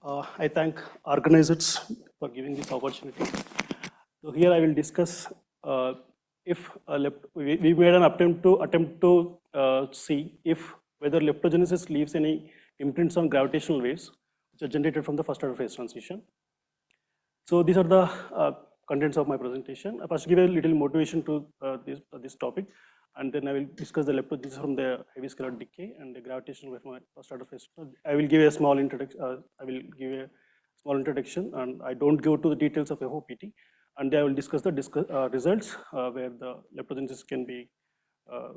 I thank organizers for giving this opportunity. So here I will discuss if we made an attempt to see if whether leptogenesis leaves any imprints on gravitational waves which are generated from the first order phase transition. So these are the contents of my presentation. I first give a little motivation to this topic, and then I will discuss the leptogenesis from the heavy scalar decay and the gravitational wave from my first order phase. I will give a small introduction. And I don't go to the details of FOPT, and I will discuss the results where the leptogenesis can be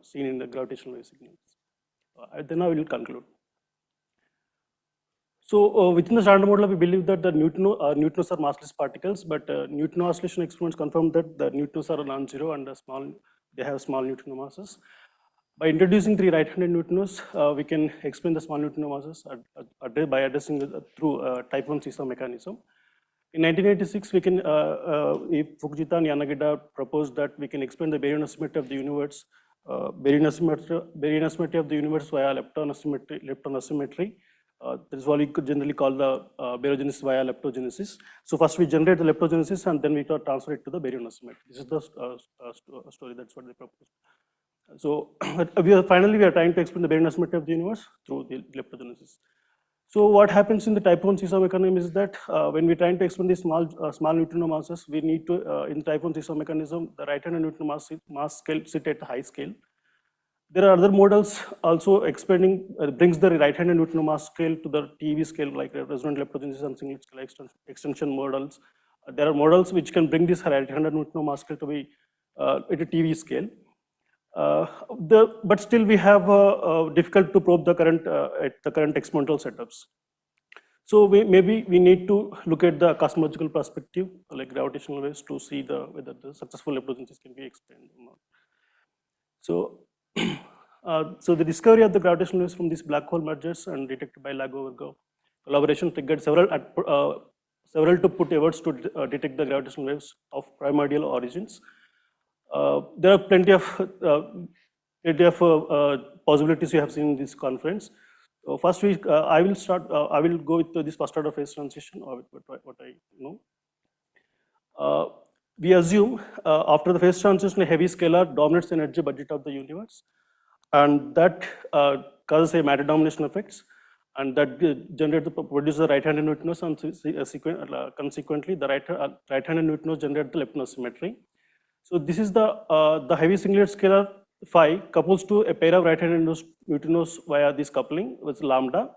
seen in the gravitational wave signals. Then I will conclude. So within the standard model, we believe that the neutrinos are massless particles, but neutrino oscillation experiments confirm that the neutrinos are non-zero and they have small neutrino masses. By introducing three right-handed neutrinos, we can explain the small neutrino masses by addressing through type 1 seesaw mechanism. In 1986, we can, Fukujita and Yanagida proposed that we can explain the baryon asymmetry of the universe, baryon asymmetry of the universe via lepton asymmetry. That is what we could generally call the baryogenesis via leptogenesis. So first we generate the leptogenesis and then we transfer it to the baryon asymmetry. This is the story. That's what they proposed. So finally we are trying to explain the baryon asymmetry of the universe through the leptogenesis. So what happens in the type 1 seesaw mechanism is that when we're trying to explain these small neutrino masses, we need to in type 1 seesaw mechanism, the right-handed neutrino mass scale sit at a high scale. There are other models also explaining brings the right-handed neutrino mass scale to the TeV scale, like resonant leptogenesis and singlet scale extension models. There are models which can bring this right-handed neutrino mass scale to be at a TeV scale. But still we have difficult to probe the current at the current experimental setups. So maybe we need to look at the cosmological perspective, like gravitational waves, to see whether the successful leptogenesis can be explained or not. So, so the discovery of the gravitational waves from these black hole mergers and detected by LAGO collaboration triggered several to put efforts to detect the gravitational waves of primordial origins. There are plenty of possibilities we have seen in this conference. So first, I will start. I will go with this first order phase transition, or what I know. We assume after the phase transition, a heavy scalar dominates the energy budget of the universe, and that causes a matter domination effects, and that produces the right-handed neutrinos, and consequently, the right-handed neutrinos generate the lepton asymmetry. So this is the heavy singlet scalar phi couples to a pair of right-handed neutrinos via this coupling with lambda,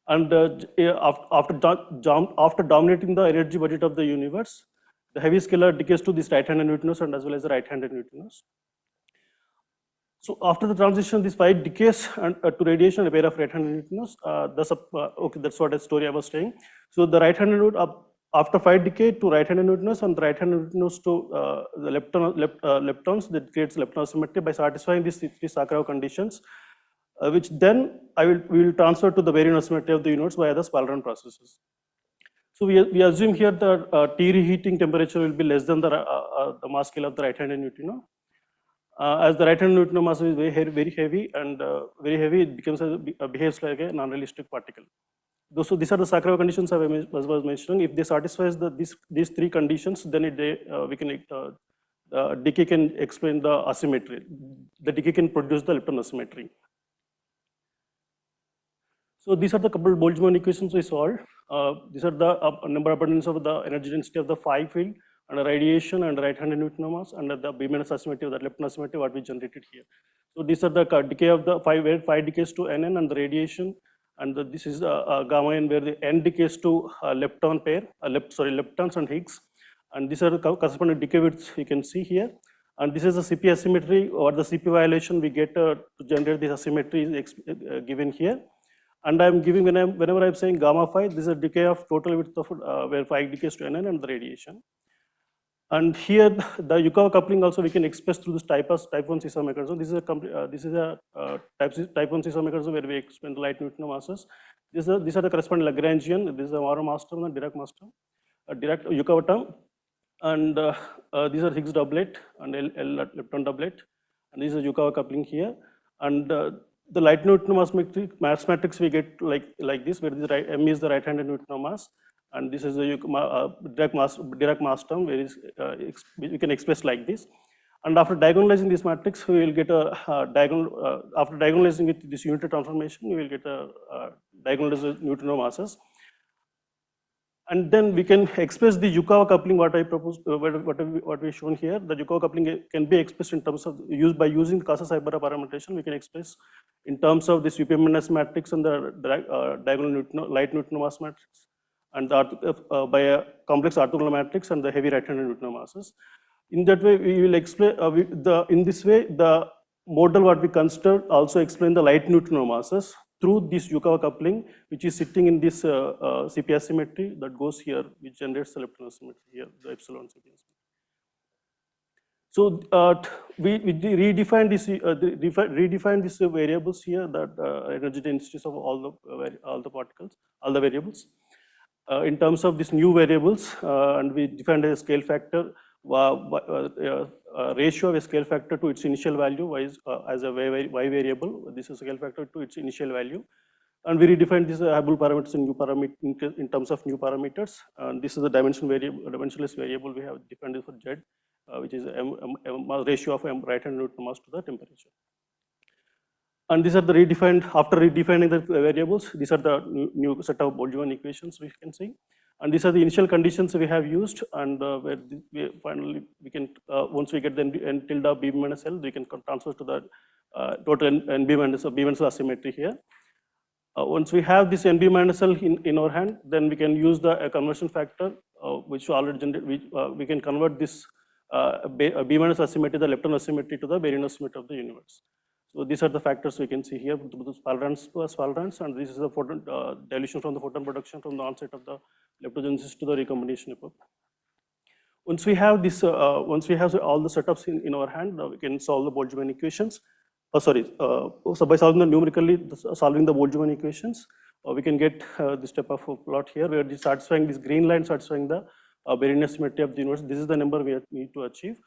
and after dominating the energy budget of the universe, the heavy scalar decays to these right-handed neutrinos and as well as the right-handed neutrinos. So after the transition, this phi decays and to radiation, a pair of right-handed neutrinos. Okay, that's what a story I was saying. So the right-handed after phi decay to right-handed neutrinos and the right-handed neutrinos to the leptons, that creates lepton asymmetry by satisfying these three Sakharov conditions, which then we will transfer to the baryon asymmetry of the universe via the Spalran processes. So we assume here the T reheating temperature will be less than the mass scale of the right-handed neutrino. As the right-handed neutrino mass is very heavy, it behaves like a non-realistic particle. So these are the Sakharov conditions I was mentioning. If they satisfy these three conditions, then decay can explain the asymmetry. The decay can produce the lepton asymmetry. So these are the coupled Boltzmann equations we solved. These are the number abundance of the energy density of the phi field and the radiation and the right-handed neutrino mass and the B-minus asymmetry of the lepton asymmetry what we generated here. So these are the decay of the phi, where phi decays to NN, and the radiation, and this is gamma n, where the N decays to lepton pair, leptons and Higgs, and these are the corresponding decay widths you can see here. And this is the CP asymmetry, or the CP violation we get to generate this asymmetry is given here. And I'm giving, whenever I'm saying gamma phi, this is a decay of total width of where phi decays to NN and the radiation. And here the Yukawa coupling also we can express through this type 1 seesaw mechanism. This is a type 1 seesaw mechanism where we explain the light neutrino masses. These are the corresponding Lagrangian. This is a Moro mass term and Dirac mass term, Dirac Yukawa term, and these are Higgs doublet and L lepton doublet, and this is a Yukawa coupling here. And the light neutrino mass matrix we get like this, where the M is the right-handed neutrino mass, and this is the Dirac mass term, where we can express like this. And after diagonalizing this matrix, we will get a diagonal. After diagonalizing it this unitary transformation, we will get a diagonalized neutrino masses. And then we can express the Yukawa coupling, what I proposed, what we shown here. The Yukawa coupling can be expressed in terms of by using the Casa-Saibara parametrization. We can express in terms of this UPMNS matrix and the diagonal light neutrino mass matrix, and by a complex orthogonal matrix and the heavy right-handed neutrino masses. In that way, we will explain. In this way, the model what we consider also explain the light neutrino masses through this Yukawa coupling, which is sitting in this CP asymmetry that goes here, which generates the lepton asymmetry here, the epsilon CP asymmetry. So we redefine these variables here, that energy densities of all the particles, all the variables, in terms of these new variables, and we defined a scale factor, ratio of a scale factor to its initial value as a y variable. This is a scale factor to its initial value, and we redefined these Hubble parameters in terms of new parameters. And this is the dimensionless variable we have defined for Z, which is ratio of right-hand neutrino mass to the temperature. And these are the redefined, after redefining the variables, these are the new set of Boltzmann equations we can see. And these are the initial conditions we have used, and where finally we can, once we get the n tilde B minus L, we can transfer to the total NB minus B minus L asymmetry here. Once we have this NB minus L in our hand, then we can use the conversion factor, which already generated, we can convert this B minus asymmetry, the lepton asymmetry, to the baryon asymmetry of the universe. So these are the factors we can see here, the spallrans, and this is the photon dilution from the photon production from the onset of the leptogenesis to the recombination epoch. Once we have this, once we have all the setups in our hand, we can solve the Boltzmann equations. So by solving solving the Boltzmann equations, we can get this type of plot here, where this green line satisfying the baryon asymmetry of the universe. This is the number we need to achieve.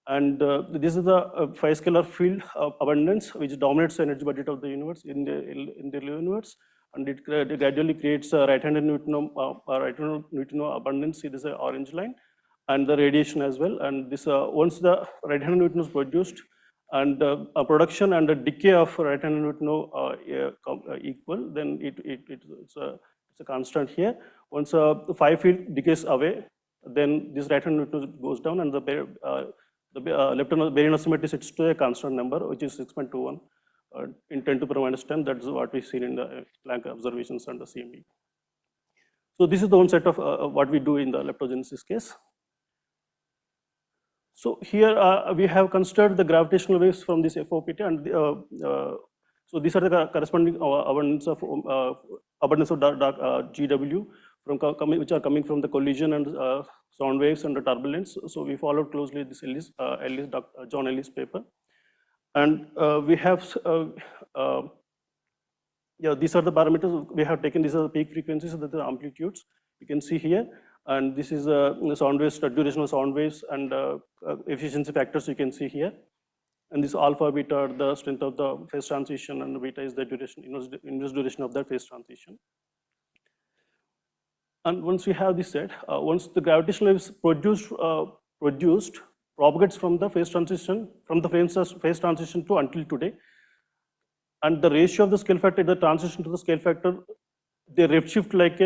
And this is the 5-scalar field abundance, which dominates the energy budget of the universe in the universe, and it gradually creates a right-handed neutrino abundance. See, this is an orange line, and the radiation as well. And this once the right-handed neutrino is produced, and production and the decay of right-handed neutrino equal, then it's a constant here. Once the 5 field decays away, then this right-handed neutrino goes down, and the lepton baryon asymmetry sits to a constant number, which is 6.21 in 10 to the power minus 10. That is what we see in the Planck observations and the CMB. So this is the one set of what we do in the leptogenesis case. So here we have considered the gravitational waves from this FOPT, and so these are the corresponding abundance of GW which are coming from the collision and sound waves and the turbulence. So we followed closely this John Ellis paper, and we have these are the parameters we have taken. These are the peak frequencies, so that the amplitudes you can see here, and this is the sound waves, durational sound waves, and efficiency factors you can see here. And this alpha, beta are the strength of the phase transition, and beta is the duration, inverse duration of that phase transition. And once we have this set, once the gravitational waves produced propagates from the phase transition, to until today, and the ratio of the scale factor, the transition to the scale factor, they redshift like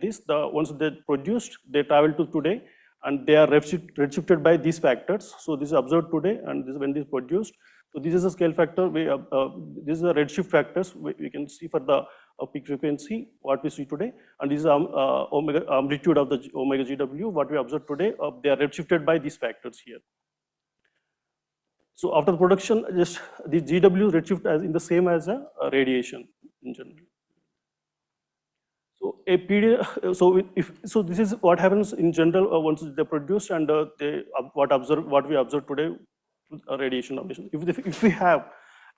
this. Once they produced, they travel to today, and they are redshifted by these factors. So this is observed today, and this is when this is produced. So this is a scale factor. This is the redshift factors we can see for the peak frequency what we see today, and this is amplitude of the omega GW what we observed today. They are redshifted by these factors here. So after the production, just the GW redshift as in the same as a radiation in general. So a period. So this is what happens in general once they produce, and what we observe today, radiation domination. If we have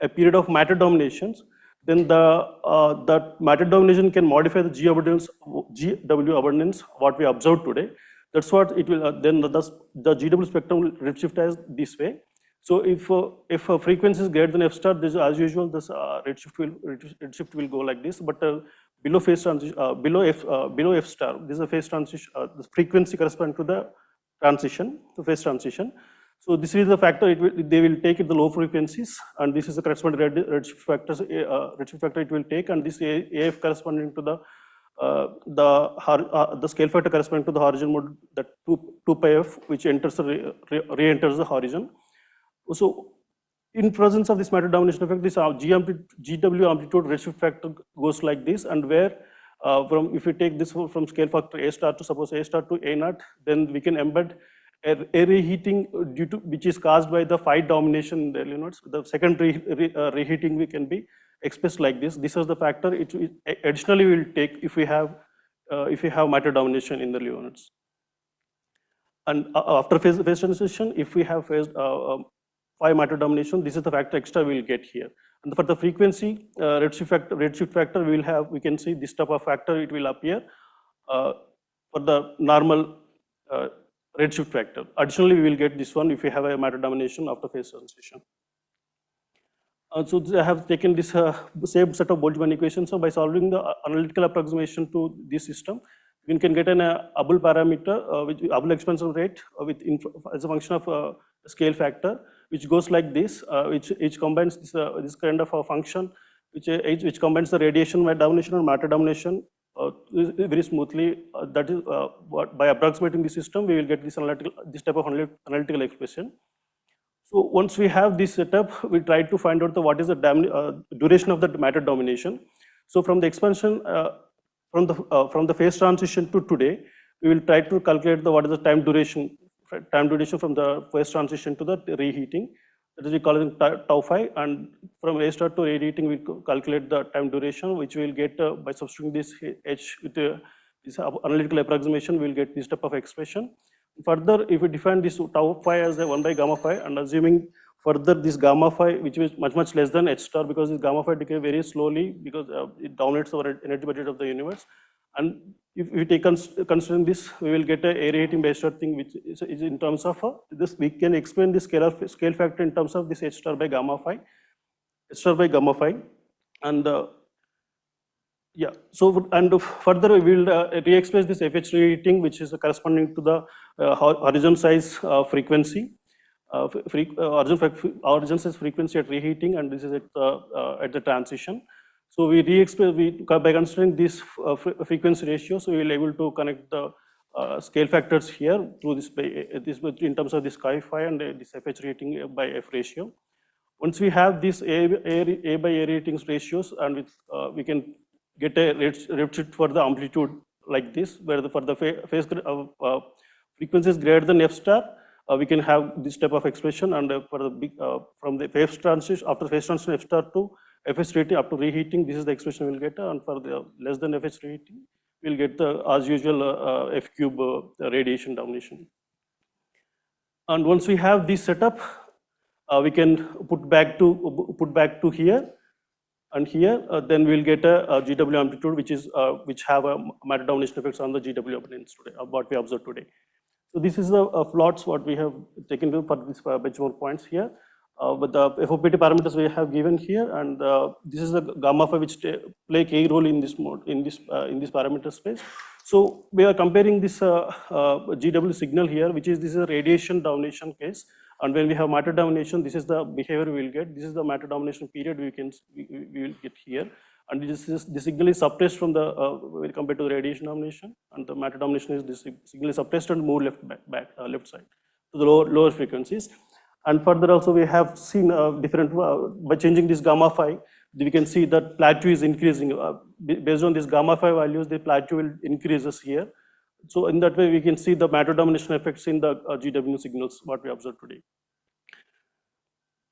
a period of matter dominations, then that matter domination can modify the GW abundance what we observed today. That's what it will. Then the GW spectrum will redshift as this way. So if a frequency is greater than f star, this as usual, this redshift will go like this. But below phase transition, below f star, this is a phase transition. The frequency corresponding to the transition, the phase transition. So this is the factor. They will take it the low frequencies, and this is the corresponding redshift factors. Redshift factor it will take, and this AF corresponding to the scale factor corresponding to the horizon mode, that 2 pi f, which enters the re-enters the horizon. So in presence of this matter domination effect, this GW amplitude redshift factor goes like this, and where from if we take this from scale factor A star to suppose A star to A naught, then we can embed a reheating due to which is caused by the phi domination in the early nodes. The second reheating we can be expressed like this. This is the factor. It additionally will take if we have matter domination in the early nodes. And after phase transition, if we have phase phi matter domination, this is the factor extra we will get here. And for the frequency redshift factor, we can see this type of factor it will appear for the normal redshift factor. Additionally, we will get this one if we have a matter domination after phase transition. So I have taken this same set of Boltzmann equations. So by solving the analytical approximation to this system, we can get an Abel parameter, which Abel expansion rate as a function of scale factor, which goes like this, which combines this kind of a function, which combines the radiation domination and matter domination very smoothly. That is by approximating the system, we will get this type of analytical expression. So once we have this setup, we try to find out what is the duration of the matter domination. So from the expansion, from the phase transition to today, we will try to calculate what is the time duration from the phase transition to the reheating. That is, we call it tau phi, and from A star to reheating, we calculate the time duration, which we will get by substituting this h with this analytical approximation. We will get this type of expression. Further, if we define this tau phi as a 1 by gamma phi, and assuming further this gamma phi, which is much less than h star, because this gamma phi decay very slowly because it dominates our energy budget of the universe. And if we take considering this, we will get a reheating by star thing, which is in terms of this. We can explain this scale factor in terms of this h star by gamma phi, and yeah. So and further we will re-express this FH reheating, which is corresponding to the horizon size frequency. Horizon size frequency at reheating, and this is at the transition. So we re-express by considering this frequency ratio. So we will able to connect the scale factors here through this in terms of this chi phi and this FH reheating by F ratio. Once we have this A by A ratings ratios, and we can get a redshift for the amplitude like this, where for the phase frequency is greater than f star, we can have this type of expression, and for the from the phase transition after phase transition f star to fs rating up to reheating, this is the expression we'll get, and for the less than fs reheating, we'll get the as usual f cube radiation domination. And once we have this setup, we can put back to here. And here, then we'll get a GW amplitude, which have a matter domination effects on the GW abundance today, what we observed today. So this is the plots what we have taken for these benchmark points here. With the FOPT parameters we have given here, and this is the gamma phi which play key role in this mode in this parameter space. So we are comparing this GW signal here, this is a radiation domination case. And when we have matter domination, this is the behavior we will get. This is the matter domination period we will get here. And the signal is suppressed from the when compared to the radiation domination, and the matter domination is this signal is suppressed and move left side to the lower frequencies. And further also we have seen different by changing this gamma phi, we can see that plateau is increasing based on this gamma phi values. The plateau will increases here. So in that way, we can see the matter domination effects in the GW signals, what we observed today.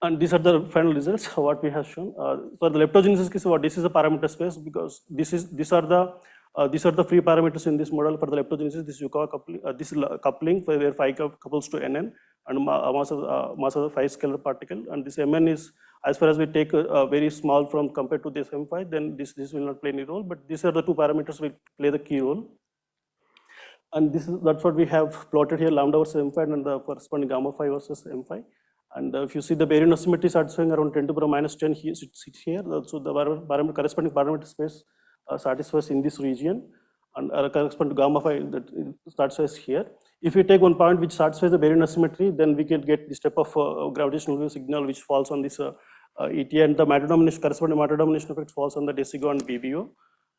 And these are the final results, what we have shown. For the leptogenesis case, this is a parameter space, because these are the free parameters in this model for the leptogenesis. This Yukawa coupling, this coupling where phi couples to Nn, and mass of the phi scalar particle. And this Mn is, as far as we take very small from compared to this M phi, then this will not play any role. But these are the two parameters will play the key role. And that's what we have plotted here, lambda versus M phi and the corresponding gamma phi versus M phi. And if you see the baryon asymmetry satisfying around 10 to the power minus 10 here, sits here. So the corresponding parameter space satisfies in this region, and corresponding to gamma phi that satisfies here. If we take one point which satisfies the baryon asymmetry, then we can get this type of gravitational wave signal which falls on this ET, and the matter domination, corresponding matter domination effect falls on the desigo and BBO.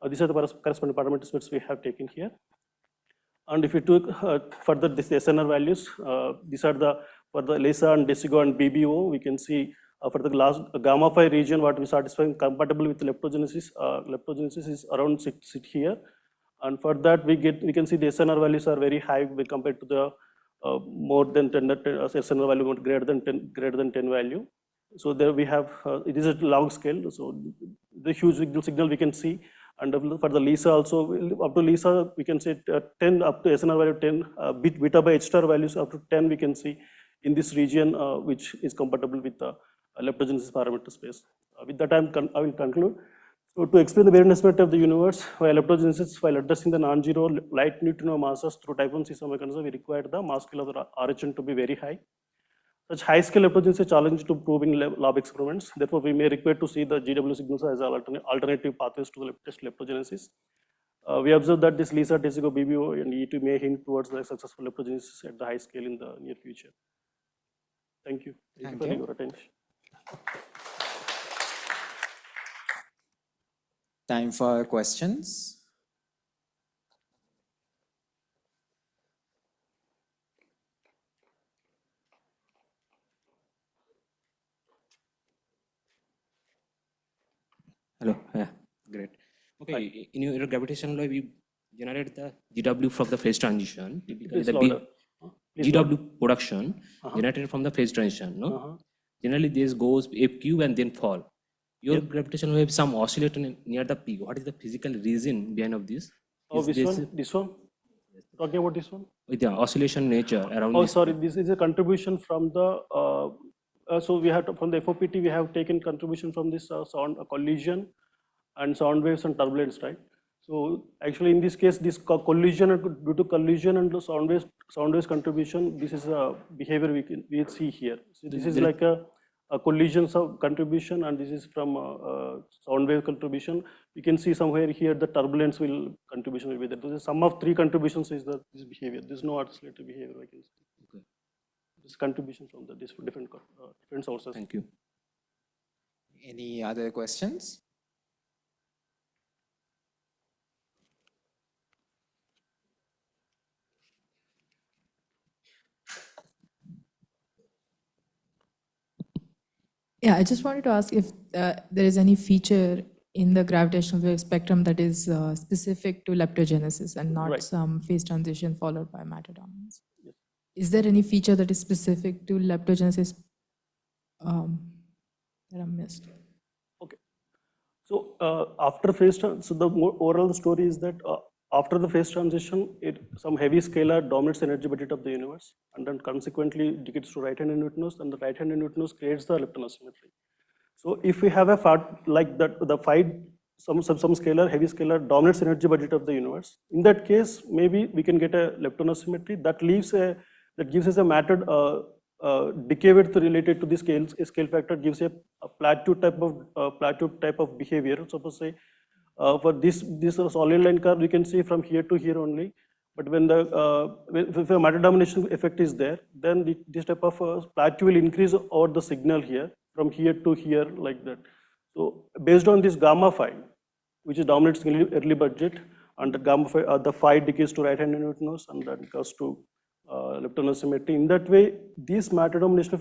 These are the corresponding parameter space we have taken here. And if you took further this SNR values, these are the for the LISA and desigo and BBO, we can see for the last gamma phi region, what we satisfying compatible with leptogenesis. Leptogenesis is around sit here, and for that we can see the SNR values are very high compared to the more than 10 SNR value greater than 10 value. So there we have it is a long scale. So the huge signal we can see. And for the LISA also, up to LISA, we can say 10 up to SNR value 10, beta by H star values up to 10 we can see in this region, which is compatible with the leptogenesis parameter space. With that, I will conclude. So to explain the baryon asymmetry of the universe via leptogenesis, while addressing the non-zero light neutrino masses through type 1 CISA mechanism, we require the mass scale of the RHN to be very high. Such high-scale leptogenesis challenge to proving lab experiments. Therefore, we may require to see the GW signals as alternative pathways to the test leptogenesis. We observe that this LISA, desigo, BBO, and E2 may hint towards the successful leptogenesis at the high scale in the near future. Thank you. Thank you for your attention. Time for questions. Hello. Yeah, great. Okay, hi. In your gravitational wave, you generate the GW from the phase transition. Typically, the GW production generated from the phase transition. No, generally this goes FQ and then fall. Your gravitational wave some oscillator near the peak. What is the physical reason behind of this? Oh, this one. Talking about this one. With the oscillation nature around. Oh, sorry. This is a contribution from the. So we have from the FOPT we have taken contribution from this sound collision and sound waves and turbulence, right? So actually in this case, this collision due to collision and the sound waves contribution, this is a behavior we see here. So this is like a collision contribution, and this is from sound wave contribution. You can see somewhere here the turbulence contribution will be there. The sum of three contributions is this behavior. There is no oscillator behavior I can see. Okay. This contribution from the different sources. Thank you. Any other questions? Yeah, I just wanted to ask if there is any feature in the gravitational wave spectrum that is specific to leptogenesis and not some phase transition followed by matter dominance. Yes. Is there any feature that is specific to leptogenesis that I missed? Okay. So after phase so the overall story is that after the phase transition, some heavy scalar dominates energy budget of the universe, and then consequently decays to right-handed neutrinos, and the right-handed neutrinos creates the lepton asymmetry. So if we have a fact like that, some scalar, heavy scalar dominates energy budget of the universe, in that case, maybe we can get a lepton asymmetry that gives us a matter decay width related to the scale factor, gives a plateau type of behavior. Suppose say for this solid line curve, you can see from here to here only. But when if a matter domination effect is there, then this type of plateau will increase over the signal here from here to here like that. So based on this gamma phi, which is dominates early budget, and the gamma phi, the phi decays to right-handed neutrinos, and that goes to lepton asymmetry. In that way, this matter domination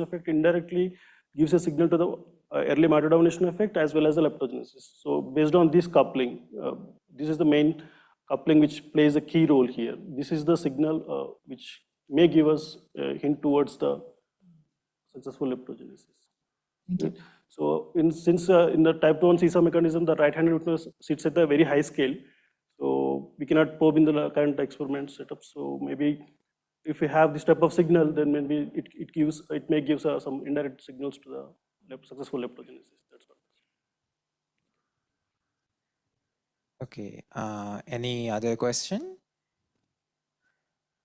effect indirectly gives a signal to the early matter domination effect as well as the leptogenesis. So based on this coupling, this is the main coupling which plays a key role here. This is the signal which may give us a hint towards the successful leptogenesis. Thank you. So since in the type 1 CISA mechanism, the right-handed neutrinos sits at a very high scale, so we cannot probe in the current experiment setup. So maybe if we have this type of signal, then maybe it may give some indirect signals to the successful leptogenesis. That's what. Okay. Any other question?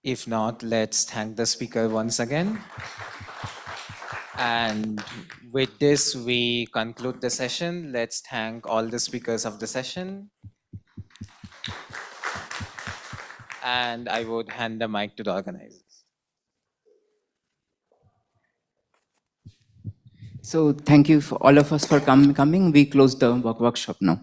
If not, let's thank the speaker once again. And with this, we conclude the session. Let's thank all the speakers of the session. And I would hand the mic to the organizers. So thank you for all of us for coming. We close the workshop now.